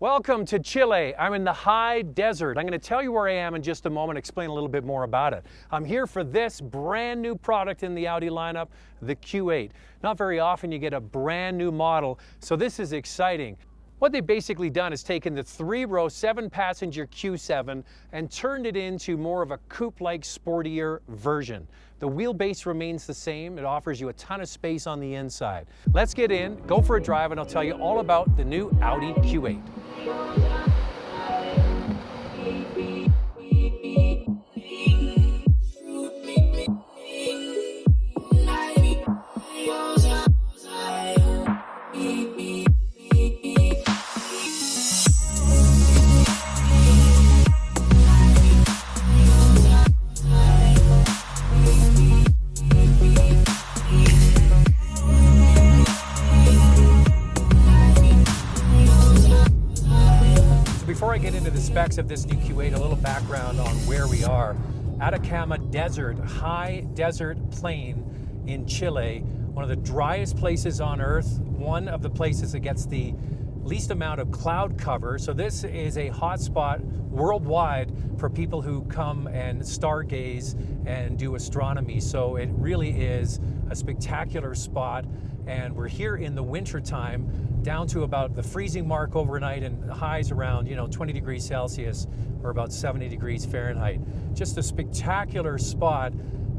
Welcome to Chile. I'm in the high desert. I'm going to tell you where I am in just a moment, explain a little bit more about it. I'm here for this brand new product in the Audi lineup, the Q8. Not very often you get a brand new model, so this is exciting. What they've basically done is taken the 3-row, 7-passenger Q7 and turned it into more of a coupe-like, sportier version. The wheelbase remains the same. It offers you a ton of space on the inside. Let's get in, go for a drive, and I'll tell you all about the new Audi Q8. Before I get into the specs of this new Q8, a little background on where we are. Atacama Desert, high desert plain in Chile, one of the driest places on earth, one of the places that gets the least amount of cloud cover. So this is a hotspot worldwide for people who come and stargaze and do astronomy. So it really is a spectacular spot. And we're here in the winter time, down to about the freezing mark overnight and highs around 20 degrees Celsius or about 70 degrees Fahrenheit. Just a spectacular spot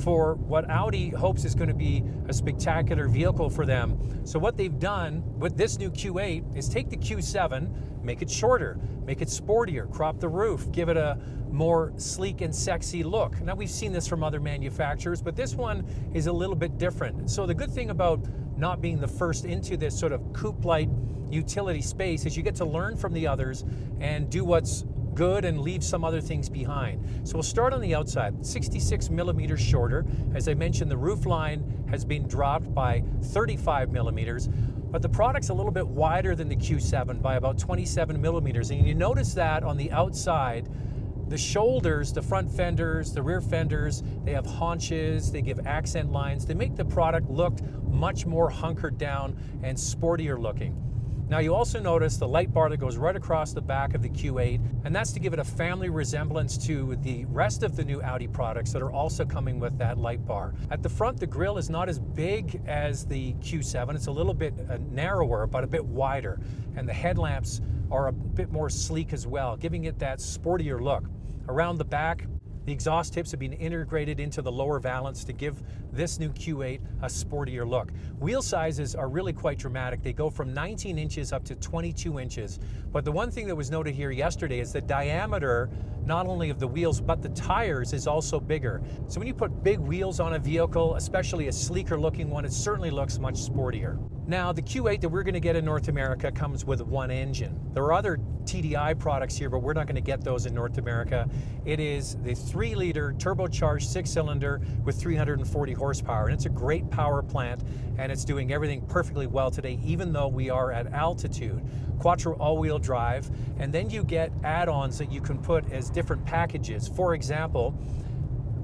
for what Audi hopes is going to be a spectacular vehicle for them. So what they've done with this new Q8 is take the Q7, make it shorter, make it sportier, crop the roof, give it a more sleek and sexy look. Now we've seen this from other manufacturers, but this one is a little bit different. So the good thing about not being the first into this sort of coupe-like utility space is you get to learn from the others and do what's good and leave some other things behind. So we'll start on the outside, 66 millimeters shorter. As I mentioned, the roof line has been dropped by 35 millimeters, but the product's a little bit wider than the Q7 by about 27 millimeters. And you notice that on the outside, the shoulders, the front fenders, the rear fenders, they have haunches, they give accent lines. They make the product look much more hunkered down and sportier looking. Now you also notice the light bar that goes right across the back of the Q8, and that's to give it a family resemblance to the rest of the new Audi products that are also coming with that light bar. At the front, the grille is not as big as the Q7. It's a little bit narrower, but a bit wider. And the headlamps are a bit more sleek as well, giving it that sportier look. Around the back, the exhaust tips have been integrated into the lower valance to give this new Q8 a sportier look. Wheel sizes are really quite dramatic. They go from 19 inches up to 22 inches. But the one thing that was noted here yesterday is the diameter, not only of the wheels, but the tires is also bigger. So when you put big wheels on a vehicle, especially a sleeker looking one, it certainly looks much sportier. Now, the Q8 that we're going to get in North America comes with one engine. There are other TDI products here, but we're not going to get those in North America. It is the 3-liter turbocharged 6-cylinder with 340 horsepower, and it's a great power plant, and it's doing everything perfectly well today, even though we are at altitude. Quattro all-wheel drive, and then you get add-ons that you can put as different packages. For example,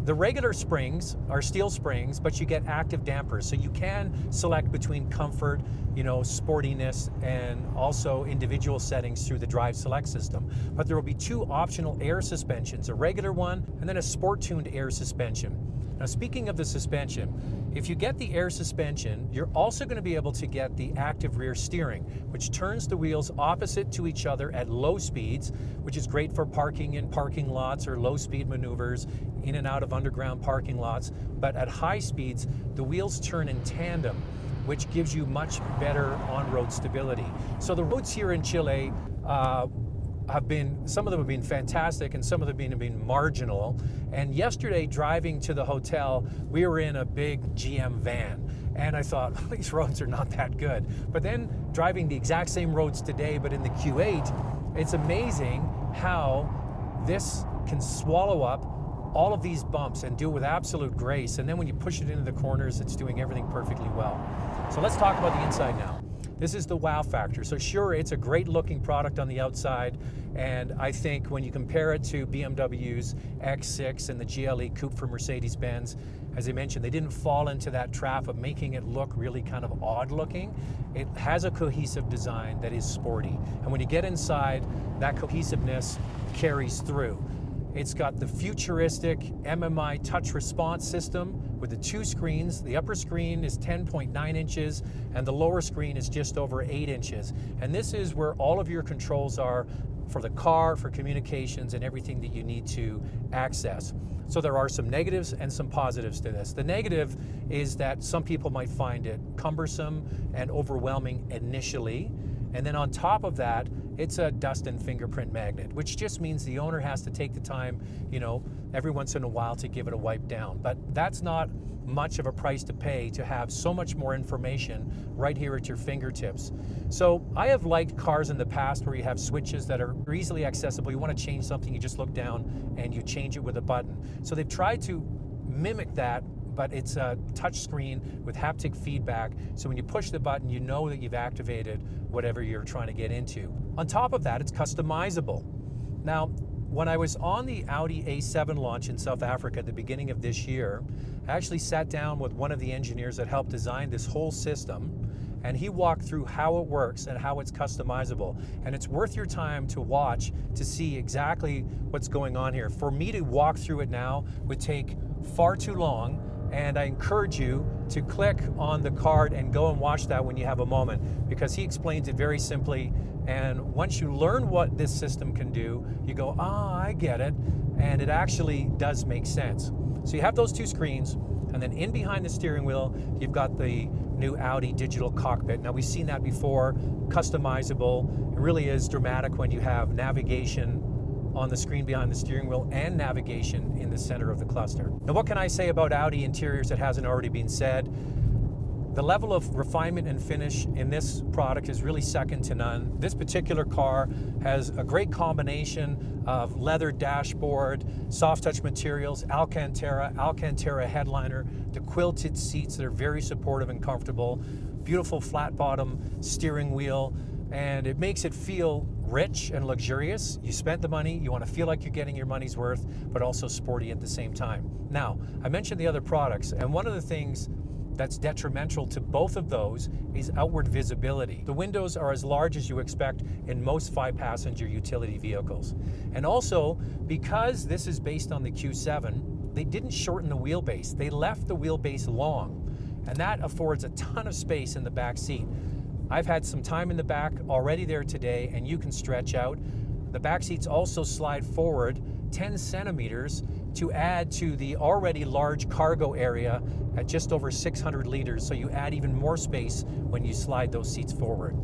the regular springs are steel springs, but you get active dampers. So you can select between comfort, sportiness, and also individual settings through the drive select system. But there will be 2 optional air suspensions, a regular one and then a sport-tuned air suspension. Now, speaking of the suspension, if you get the air suspension, you're also going to be able to get the active rear steering, which turns the wheels opposite to each other at low speeds, which is great for parking in parking lots or low-speed maneuvers in and out of underground parking lots. But at high speeds, the wheels turn in tandem, which gives you much better on-road stability. So the roads here in Chile some of them have been fantastic and some of them have been marginal. And yesterday, driving to the hotel, we were in a big GM van. And I thought, well, these roads are not that good. But then driving the exact same roads today, but in the Q8, it's amazing how this can swallow up all of these bumps and do it with absolute grace. And then when you push it into the corners, it's doing everything perfectly well. So let's talk about the inside now. This is the wow factor. So sure, it's a great looking product on the outside, and I think when you compare it to BMW's X6 and the GLE Coupe from Mercedes-Benz, as I mentioned, they didn't fall into that trap of making it look really kind of odd looking. It has a cohesive design that is sporty. And when you get inside, that cohesiveness carries through. It's got the futuristic MMI Touch Response system with the 2 screens. The upper screen is 10.9 inches and the lower screen is just over 8 inches. And this is where all of your controls are for the car, for communications, and everything that you need to access. So there are some negatives and some positives to this. The negative is that some people might find it cumbersome and overwhelming initially. And then on top of that, it's a dust and fingerprint magnet, which just means the owner has to take the time, you know, every once in a while to give it a wipe down. But that's not much of a price to pay to have so much more information right here at your fingertips. So I have liked cars in the past where you have switches that are easily accessible. You want to change something, you just look down and you change it with a button. So they've tried to mimic that, but it's a touch screen with haptic feedback. So when you push the button, you know that you've activated whatever you're trying to get into. On top of that, it's customizable. Now, when I was on the Audi A7 launch in South Africa at the beginning of this year, I actually sat down with one of the engineers that helped design this whole system, and he walked through how it works and how it's customizable. And it's worth your time to watch to see exactly what's going on here. For me to walk through it now would take far too long, and I encourage you to click on the card and go and watch that when you have a moment, because he explains it very simply. And once you learn what this system can do, you go, ah, I get it, and it actually does make sense. So you have those 2 screens, and then in behind the steering wheel, you've got the new Audi digital cockpit. Now, we've seen that before, customizable. It really is dramatic when you have navigation on the screen behind the steering wheel and navigation in the center of the cluster. Now, what can I say about Audi interiors that hasn't already been said? The level of refinement and finish in this product is really second to none. This particular car has a great combination of leather dashboard, soft touch materials, Alcantara headliner, the quilted seats that are very supportive and comfortable, beautiful flat bottom steering wheel, and it makes it feel rich and luxurious. You spent the money, you want to feel like you're getting your money's worth, but also sporty at the same time. Now, I mentioned the other products, and one of the things that's detrimental to both of those is outward visibility. The windows are as large as you expect in most 5-passenger utility vehicles. And also, because this is based on the Q7, they didn't shorten the wheelbase. They left the wheelbase long, and that affords a ton of space in the back seat. I've had some time in the back already there today, and you can stretch out. The back seats also slide forward 10 centimeters to add to the already large cargo area at just over 600 liters, so you add even more space when you slide those seats forward.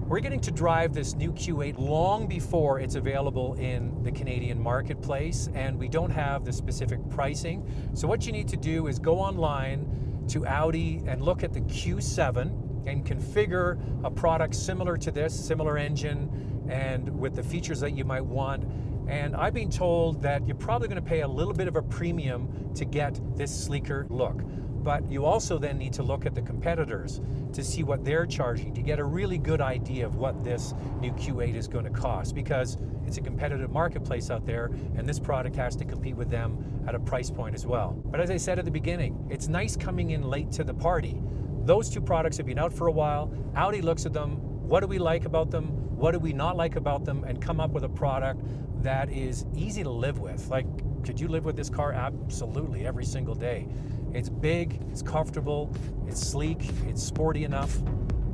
We're getting to drive this new Q8 long before it's available in the Canadian marketplace, and we don't have the specific pricing. So what you need to do is go online to Audi and look at the Q7 and configure a product similar to this, similar engine, and with the features that you might want. And I've been told that you're probably going to pay a little bit of a premium to get this sleeker look. But you also then need to look at the competitors to see what they're charging to get a really good idea of what this new Q8 is going to cost, because it's a competitive marketplace out there, and this product has to compete with them at a price point as well. But as I said at the beginning, it's nice coming in late to the party. Those 2 products have been out for a while. Audi looks at them. What do we like about them? What do we not like about them? And come up with a product that is easy to live with. Like, could you live with this car? Absolutely, every single day. It's big, it's comfortable, it's sleek, it's sporty enough,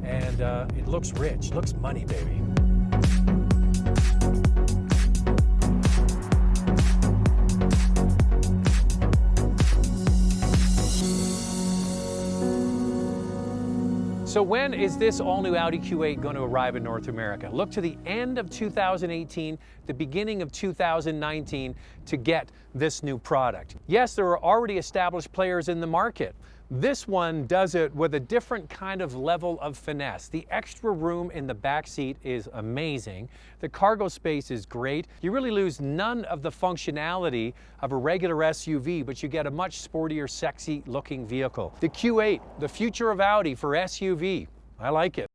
and it looks rich, looks money, baby. So when is this all-new Audi Q8 going to arrive in North America? Look to the end of 2018, the beginning of 2019 to get this new product. Yes, there are already established players in the market. This one does it with a different kind of level of finesse. The extra room in the back seat is amazing. The cargo space is great. You really lose none of the functionality of a regular SUV, but you get a much sportier, sexy looking vehicle. The Q8, the future of Audi for SUV. I like it.